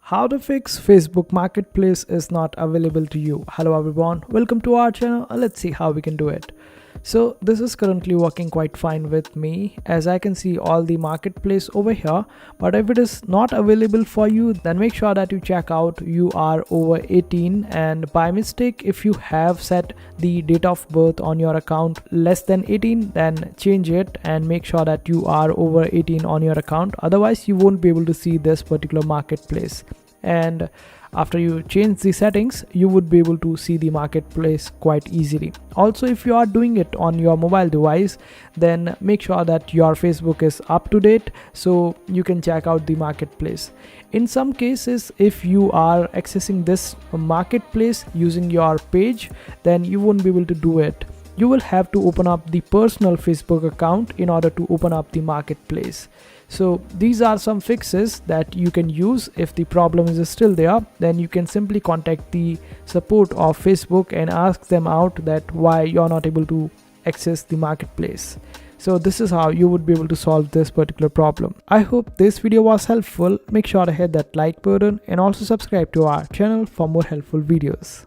How to fix Facebook Marketplace is not available to you. Hello everyone, welcome to our channel. Let's see how we can do it. So this is currently working quite fine with me, as I can see all the marketplace over here. But if it is not available for you, then make sure that you check out you are over 18, and by mistake if you have set the date of birth on your account less than 18, then change it and make sure that you are over 18 on your account. Otherwise you won't be able to see this particular marketplace, and after you change the settings you would be able to see the marketplace quite easily. Also, if you are doing it on your mobile device, then make sure that your Facebook is up to date so you can check out the marketplace. In some cases, if you are accessing this marketplace using your page, then you won't be able to do it. You will have to open up the personal Facebook account in order to open up the marketplace. So these are some fixes that you can use. If the problem is still there, then you can simply contact the support of Facebook and ask them out that why you're not able to access the marketplace. So this is how you would be able to solve this particular problem. I hope this video was helpful. Make sure to hit that like button and also subscribe to our channel for more helpful videos.